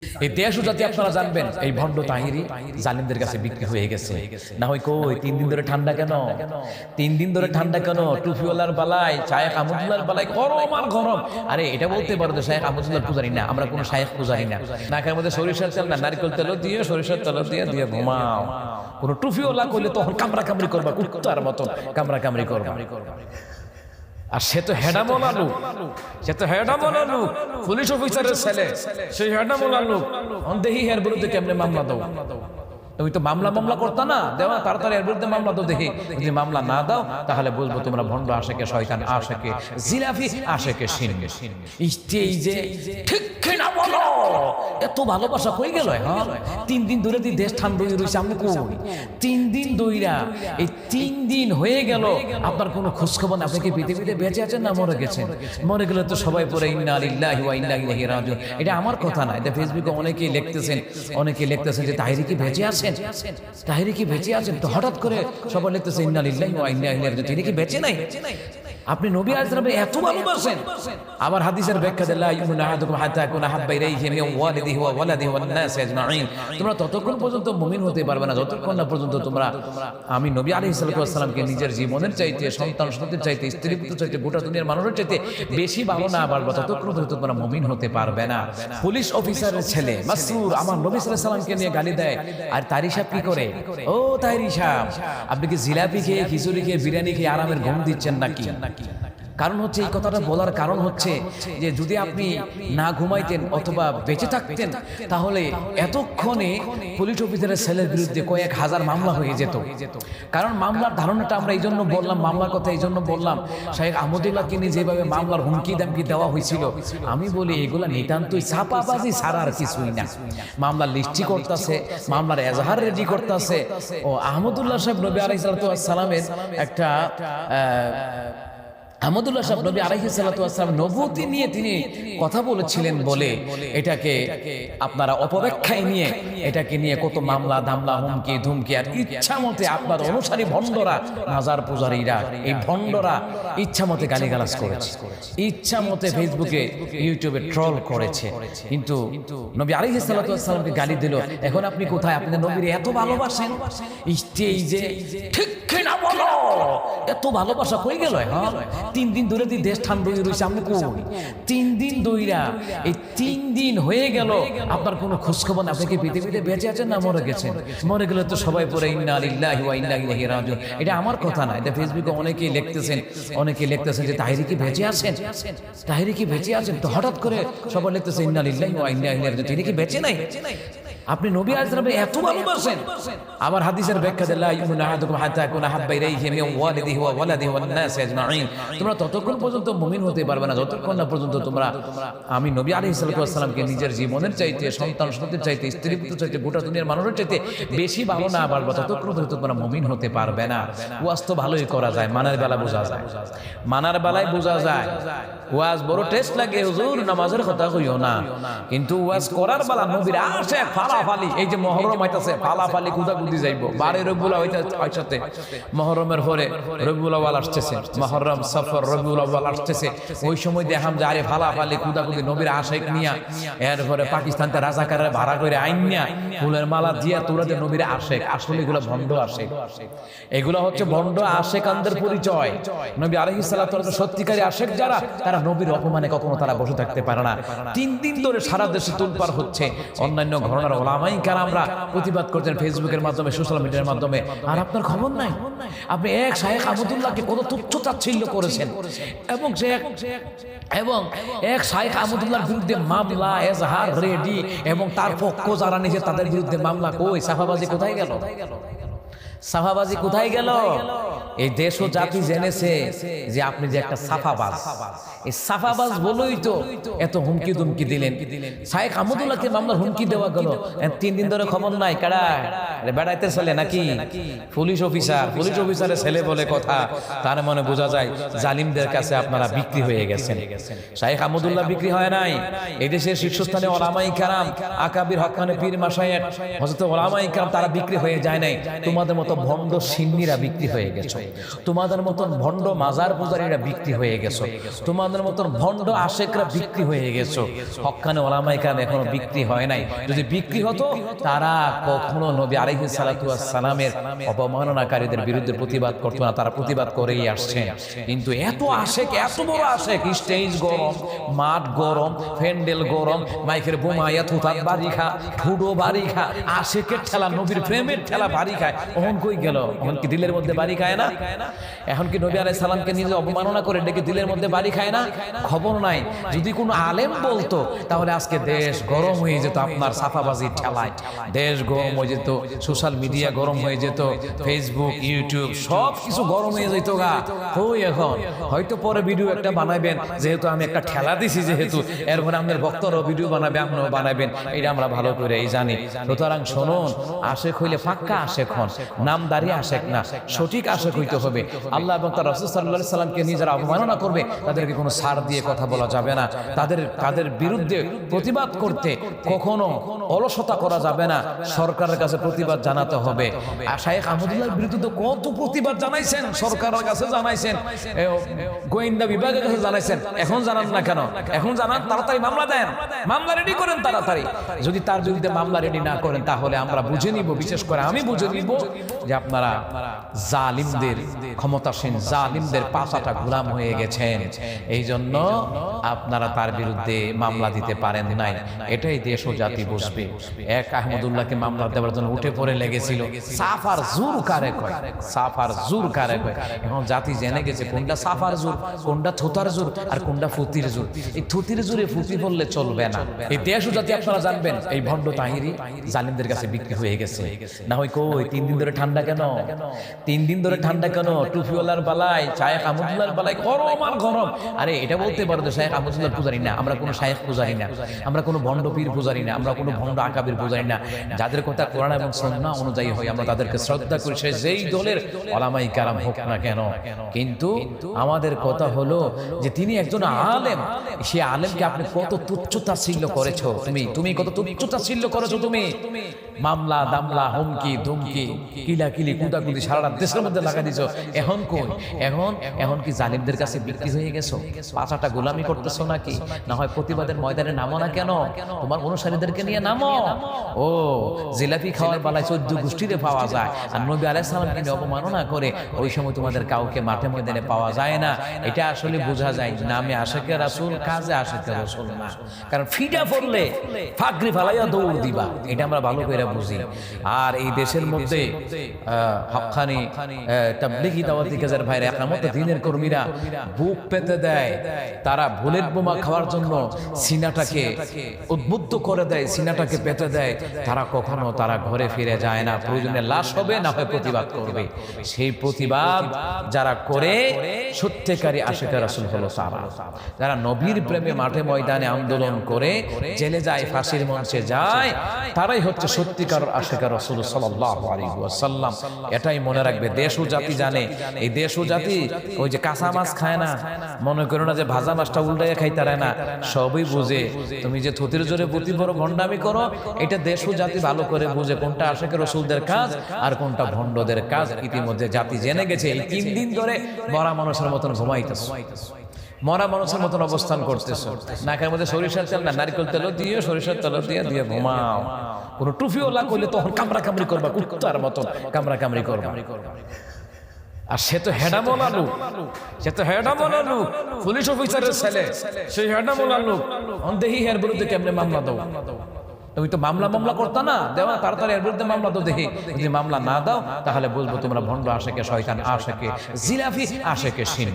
এই দেশও যাতে আপনারা জানবেন এই ভণ্ড তাহিরি জালিমদের কাছে বিক্রি হয়ে গেছে। না হয় কই 3 দিন ধরে ঠান্ডা কেন? 3 দিন ধরে ঠান্ডা কেন? টুপিওয়ালার বালাই, শায়েখ আহমদুল্লাহর বালাই গরম আর গরম। আরে এটা বলতে পারো যে শায়েখ আহমদুল্লাহর পূজারি না, আমরা কোনো শায়েখ পূজারি না। নাকের মধ্যে সরিষার তেল না, নারকেল তেল দিয়ে সরিষার তেল দিয়ে দিয়ে ঘুমাও। কোনো টুপিওয়ালা করলে তখন কামড়া কামড়ি করবা, কুত্তার মতন কামড়া কামড়ি করবা। আর সে তো হেডামোলা লোক, সে তো হেডামোলা লোক, পুলিশ অফিসারের ছেলে, সেই হেডামোলা লোক। দেখি এর বিরুদ্ধে কেমনে মামলা দাও। তুমি তো মামলা করতা না, দেওয়া তাড়াতাড়ি এর বিরুদ্ধে মামলা দাও। দেখি যদি মামলা না দাও তাহলে বুঝবো তোমরা ভণ্ড আশেকে, শয়তান আশেকে, জিলাফি আশেকে শিনবে। এই যে ঠিক না বলো, এত ভালোবাসা কই গেল? হ্যাঁ 3 দিন ধরে দেশ ঠান্ডা হয়ে রয়েছে, আমি কই 3 দিন দইরা, এই 3 দিন হয়ে গেল আপনার কোনো খোঁজখবর না। আপনি কি পৃথিবীতে বেঁচে আছেন না মরে গেছেন? মরে গেলে তো সবাই পরে ইন্না লিল্লাহি ওয়া ইন্না ইলাইহি রাজিউন। এটা আমার কথা না, এটা ফেসবুকে অনেকেই লিখতেছেন যে তাহিরি কি বেঁচে আছেন, তাহিরি কি বেঁচে আছেন। তো হঠাৎ করে সবাই লিখতেছে ইন্না লিল্লাহি ওয়া ইন্না ইলাইহি রাজিউন। তিনি কি বেঁচে নাই? আপনি নবী আলাইহিস সালামকে এত ভালোবাসেন। আবার হাদিসের ব্যাখ্যা দেন লা ইউমিনু আহাদুকুম হাত্তা ইয়াকুনা হাব্বা ইলাইহি মিন ওয়ালিদিহি ওয়া ওয়ালাদিহি ওয়ান নাসি আজমাইন। তোমরা ততক্ষণ পর্যন্ত মুমিন হতে পারবে না যতক্ষণ না পর্যন্ত তোমরা আমি নবী আলাইহিস সালামকে নিজের জীবনের চাইতে, সন্তান সন্ততির চাইতে, স্ত্রী পুত্র চাইতে, গোটা দুনিয়ার মানুষের চাইতে বেশি ভালো না বাড়বে, ততক্ষণ পর্যন্ত তোমরা মুমিন হতে পারবে না। পুলিশ অফিসারের ছেলে মাসরুর আমার নবী সাল্লাল্লাহু আলাইহি সাল্লামকে নিয়ে গালি দেয়, আর তারি সাহেব কি করে? ও তারি সাহেব, আপনি কি জিলাপি খেয়ে, খিচুড়ি খেয়ে, বিরিয়ানি খেয়ে আরামের ঘুম দিচ্ছেন নাকি? কারণ হচ্ছে, এই কথাটা বলার কারণ হচ্ছে যে যদি আপনি না ঘুমাইতেন অথবা বেঁচে থাকতেন তাহলে এতক্ষণে পুলিশ অফিসারের ছেলের বিরুদ্ধে কয়েক হাজার মামলা হয়ে যেত। কারণ মামলার ধারণাটা আমরা এই জন্য বললাম, মামলার কথা এই জন্য বললাম, শাহেখ আহমদুল্লাহকে নিয়ে যেভাবে মামলার হুমকি দামকি দেওয়া হয়েছিল, আমি বলি এগুলা নিতান্তই ছাপাবাজি ছাড়া আর কিছুই না। মামলার লিস্টি করতেছে, মামলার এজাহার রেডি করতেছে। ও আহমদুল্লাহ সাহেব নবী আলাইহিস সালামের একটা আহমদুল্লাহ সাহেব নবী আলাইহিস সালাম নবুয়তি নিয়ে তিনি কথা বলেছিলেন বলে এটাকে আপনারা অপব্যাখ্যায় নিয়ে এটাকে নিয়ে কত মামলা দামলা, হুমকি ধুমকি, আর ইচ্ছা মতে আপনার অনুসারী ভণ্ডরা, মাজার পূজারীরা, এই ভণ্ডরা ইচ্ছা মতে গালিগালাজ করেছে, ইচ্ছা মতে ফেসবুকে ইউটিউবে ট্রল করেছে। কিন্তু নবী আলাইহিস সালামকে গালি দিল। এখন আপনি কোথায়? আপনি নবীর এত ভালোবাসেন, এই যে ঠিক না বলো, এত ভালোবাসা কই গেল? হ্যাঁ 3 দিন ধরে দেশ ঠান্ডা হয়ে রয়েছে, আমি কই 3 দিন দইরা, এই 3 দিন হয়ে গেল আপনার কোনো খোঁজখবর না। আপনি কি পৃথিবীতে বেঁচে আছেন না মরে গেছেন? মরে গেলে তো সবাই পরে ইন্না লিল্লাহি ওয়া ইন্না ইলাইহি রাজিউন। এটা আমার কথা না, এটা ফেসবুকে অনেকেই লিখতেছেন যে তাহিরি কি বেঁচে আছেন, তাহিরি কি বেঁচে আছেন। তো হঠাৎ করে সবাই লিখতেছে ইন্না লিল্লাহি ওয়া ইন্না ইলাইহি রাজিউন। তিনি কি বেঁচে নাই? আপনি নবী আলাইহিস সালামকে এত ভালোবাসেন। আবার হাদিসের ব্যাখ্যা দেন লা ইউমিনু আহাদুকুম হাত্তা ইয়াকুনা হাব্বা ইলাইহি মিন ওয়ালিদিহি ওয়া ওয়ালাদিহি ওয়ান নাসি আজমাইন। তোমরা ততক্ষণ পর্যন্ত মুমিন হতে পারবে না যতক্ষণ না পর্যন্ত তোমরা আমি নবী আলাইহিস সালামকে নিজের জীবনের চাইতে, সন্তান সন্ততির চাইতে, স্ত্রী পুত্র চাইতে, গোটা দুনিয়ার মানুষের চাইতে বেশি ভালো না বাড়বে, ততক্ষণ পর্যন্ত তোমরা মুমিন হতে পারবে না। ওয়াজ তো ভালোই করা যায়, মানার বেলা বোঝা যায়, মানার বেলায় বোঝা যায়। ওয়াজ বড় টেস্ট লাগে, হুজুর নামাজের কথা কইও না, কিন্তু ওয়াজ করার বেলা নবীর আশে ফালাফালি, এই যে মহরম হইতাছে, ফালাফালি কুদাকুদি যাইব, বারে রবিউল হইতাছে, মহরমের পরে রবিউল আউয়াল আসতেছে, মহরম সফর রবিউল আউয়াল আসতেছে, ওই সময় দেখাম যে আরে ফালাফালি কুদাকুদি নবীর আশেক নিয়া, এরপরে পাকিস্তানতে রাজাকারের ভাড়া করে আইন নিয়া ফুলের মালা দিয়া তোরাতে নবীর আশেক। আসলে এগুলো ভণ্ড আশেক, এগুলো হচ্ছে ভণ্ড আশেকানদের পরিচয়। নবী আলাইহিস সালাতু ওয়াস সালাম সত্যিকারী আশেক যারা, তারা নবীর অপমানে কখনো তারা বসে থাকতে পারে না। 3 দিন ধরে সারা দেশে তোলপাড় হচ্ছে, অন্যান্য ঘটনার ওলামায়ে কেরামরা প্রতিবাদ করছেন ফেসবুকের মাধ্যমে, সোশ্যাল মিডিয়ার মাধ্যমে, আর আপনার খবর নাই। আপনি এক শায়েখ আহমদুল্লাহকে কত তুচ্ছ তাচ্ছিল্য করেছেন, এবং এক শায়েখ আহমদুল্লাহর বিরুদ্ধে মামলা এজাহার রেডি, এবং তার পক্ষ যারা নিজে তাদের বিরুদ্ধে মামলা। কই সাফাবাজি কোথায় গেল? সাফাবাজি কোথায় গেল? এই দেশ ও জাতি জেনেছে যে আপনি যে একটা সাফাবাজ। এই সাফাবাজ বলেই তো এত হুমকি দুমকি দিলেন। শায়েখ আহমদুল্লাহকে মামলার হুমকি দেওয়া গেল, 3 দিন ধরে খবর নাই। কারা বেড়াইতে ছেলে নাকি? পুলিশ অফিসারের ছেলে বলে কথা, তার মনে বোঝা যায় জালিমদের কাছে আপনারা বিক্রি হয়ে গেছেন। শায়েখ আহমদুল্লাহ বিক্রি হয় নাই। এই দেশের শীর্ষস্থানে ওলামায়ে কেরাম, আকাবির হক্কানি পীর মাশায়েখ, হযরত ওলামায়ে কেরাম, তারা বিক্রি হয়ে যায় নাই। তোমাদের মতো মতো ভণ্ড সিন্নিরা বিক্রি হয়ে গেছো, তোমাদের মতন ভণ্ড মাজার পূজারীরা বিক্রি হয়ে গেছো, তোমাদের মতন ভণ্ড আশেকরা বিক্রি হয়ে গেছো। হক্কানে ওলামায়ে কেরাম এখনো বিক্রি হয় নাই। যদি বিক্রি হতো তারা কখনো নবী আলাইহিস সালাতু ওয়াস সালামের অবমাননাকারীদের বিরুদ্ধে প্রতিবাদ করতো না, তারা প্রতিবাদ করেই আসছেন। কিন্তু এত আশেক, এত বড় আশেক, স্টেজ গরম, মাঠ গরম, প্যান্ডেল গরম, মাইকের বোমায়া থুতার বাড়ি খা, ঠুডো বাড়ি খা, আশেকের ঠেলা, নবীর প্রেমের ঠেলা বাড়ি খায়। ওহন কই গেল? ওহন কি দিলের মধ্যে বাড়ি খায় না? এখন কি নবী আলাইহিস সালামকে নিজে অবমাননা করে ডেকে দিলের মধ্যে বাড়ি খায় না? খবর নাই। যদি কোনো আলেম বলতো তাহলে আজকে দেশ গরম হয়ে যেত আপনার সাফাবাজির ঠেলায়, দেশ গরম হয়ে যেত, সোশ্যাল মিডিয়া গরম হয়ে যেত, ফেসবুক, ইউটিউব সব কিছু গরম হয়ে যেত গা। ওই এখন হয়তো পরে ভিডিও একটা বানাবেন, যেহেতু আমি একটা ঠেলা দিছি, যেহেতু এরপরে আপনার ভক্তরাও ভিডিও বানাবে, আপনিও বানাবেন, এটা আমরা ভালো করে জানি। সুতরাং শুনুন, আশেক হইলে পাক্কা আশেক হন, নামদারি আশেক না, সঠিক আশেক হইতে হবে। আল্লাহ এবং তার রাসূল সাল্লাল্লাহু আলাইহি সাল্লামকে নিয়ে যারা অবমাননা করবে তাদেরকে কোনো ছাড় দিয়ে কথা বলা যাবে না, তাদের বিরুদ্ধে প্রতিবাদ করতে কখনো অলসতা করা যাবে না, সরকারের কাছে প্রতিবাদ জানাতে হবে। আর শাইখ আহমদুল্লাহর বিরুদ্ধে তো কত প্রতিবাদ জানাইছেন, সরকারের কাছে জানাইছেন, গোয়েন্দা বিভাগের কাছে জানাইছেন, এখন জানান না কেন? এখন জানান, তাড়াতাড়ি মামলা দেন, মামলা রেডি করেন তাড়াতাড়ি। যদি তার বিরুদ্ধে মামলা রেডি না করেন তাহলে আমরা বুঝে নিব, বিশেষ করে আমি বুঝে নিব যে আপনারা জালিমদের, ক্ষমতাসীন জালিমদের পাছাটা গোলাম হয়ে গেছেন, এই জন্য আপনারা তার বিরুদ্ধে মামলা দিতে পারেন নাই। এটাই দেশ ও জাতি বুঝবে। এক আহমদুল্লাহকে মামলা দেওয়ার জন্য উঠে পড়ে লেগেছিল। সাফার জুর কারে কয়, সাফার জুর কারে কয়। এখন জাতি জেনে গেছে কোনটা সাফার জুর, কোনটা থুতার জুর, আর কোনটা ফুতির জুর। এই থুতির জুরে ফুতি বললে চলবে না। এই দেশ ও জাতি আপনারা জানবেন, এই ভণ্ড তাহিরি জালিমদের কাছে বিক্রি হয়ে গেছে। না হয় কই 3 দিন ধরে ঠান্ডা কেন? 3 দিন ধরে ঠান্ডা কেন? টুপিওয়ালার বালাই, শায়েখ আহমদুল্লাহর বালাই গরম আর গরম। আরে এটা বলতে পারো যে শায়েখ আহমদুল্লাহর পূজারি না, আমরা কোনো শায়েখ পূজারি না, আমরা কোনো ভণ্ড পীর পূজারি না, আমরা কোনো ভণ্ড আকাবির পূজারি না। যাদের কথা কোরআন এবং সুন্নাহ অনুযায়ী হয় আমরা তাদেরকে শ্রদ্ধা করি, সে যেই দলের ওলামায়ে কেরাম হোক না কেন। কিন্তু আমাদের কথা হলো যে তিনি একজন আলেম, সে আলেমকে আপনি কত তুচ্ছতাচ্ছিল্য করেছো, তুমি কত তুচ্ছতাচ্ছিল্য করেছো। তুমি মামলা দামলা, হুমকি ধুমকি, কিলাকিলি কুদাকুদি সারা দেশের মধ্যে লাগা দিছো। এখন কই? এখন কি জালিমদের কাছে বিক্রি হয়ে গেছো? পাছাটা গোলামি করতেছো নাকি? না হয় প্রতিবাদের ময়দানে নামো না কেন? তোমার অনুসারীদেরকে নিয়ে নামো। ও জিলাপি খাওয়ার বেলায় 14 গোষ্ঠীরে পাওয়া যায়, আর নবী আলাইহিস সালামকে নিয়ে অবমাননা করে ওই সময় তোমাদের কাউকে মাঠে ময়দানে পাওয়া যায় না। এটা আসলে বোঝা যায় নামে আশেকে রাসূল, কাজে আশেকে রাসূল না। কারণ ফিডা পড়লে ফাগরি ফালাইয়া দৌড় দিবা, এটা আমরা ভালো করে বুঝি। আর এই দেশের মধ্যে হক্কানি তাবলীগী দাওয়াতি কাজের ভাইরা, একামত দ্বীনের কর্মীরা বুক পেতে দেয়, তারা বুলেট বোমা খাওয়ার জন্য সিনাটাকে উদ্বুদ্ধ করে দেয়, সিনাটাকে পেতে দেয়। তারা কখনো তারা ঘরে ফিরে যায় না, প্রয়োজনে লাশ হবে, না হয় প্রতিবাদ করবে। সেই প্রতিবাদ যারা করে সত্যিকারী আশিকে রাসূল হলো তারা, যারা নবীর প্রেমে মাঠে ময়দানে আন্দোলন করে জেলে যায়, ফাঁসির মঞ্চে যায়, তারাই হচ্ছে সত্যিকার আশিকে রাসূল সাল্লাল্লাহু আলাইহি ওয়াসাল্লাম। এটাই মনে রাখবে। দেশ ও জাতি জানে, এই দেশ ও জাতি ওই যে কাঁচা মাছ খায় না, মনে করো না যে ভাজা মাছটা উল্টাইয়া খাইতারে না, সবই বুঝে। তুমি যে থুতির জোরে প্রতি বড় ভণ্ডামি করো, এটা দেশ ও জাতি ভালো করে বুঝে কোনটা আশিকে রাসূলদের কাজ আর কোনটা ভণ্ডদের কাজ। ইতিমধ্যে জাতি জেনে গেছে। এই 3 দিন ধরে মরা মানুষের মতন ঘুমাইতেছ, মরা মানুষের মতন অবস্থান করতেছ, নাকের মধ্যে সরিষার তেল না নারকেল তেল দিয়ে, সরিষার তেল দিয়ে দিয়ে ঘুমাও। কোনো টুপিওয়ালা করলে তখন কামড়া কামড়ি করবা, কুত্তার মতন কামড়া কামড়ি করবা। আর সে তো হেডামোলা লোক, সে তো হেডামোলা লোক, পুলিশ অফিসারের ছেলে, সেই হেডামোলা লোক। দেখি এর বিরুদ্ধে কেমনে মামলা দাও। তুমি তো মামলা করতা না, দেওয়া তাড়াতাড়ি এর বিরুদ্ধে মামলা দাও। দেখি যদি মামলা না দাও তাহলে বলবো তোমরা ভণ্ড আশেকে, শয়তান আশেকে, জিলাফি আশেকে, শিন।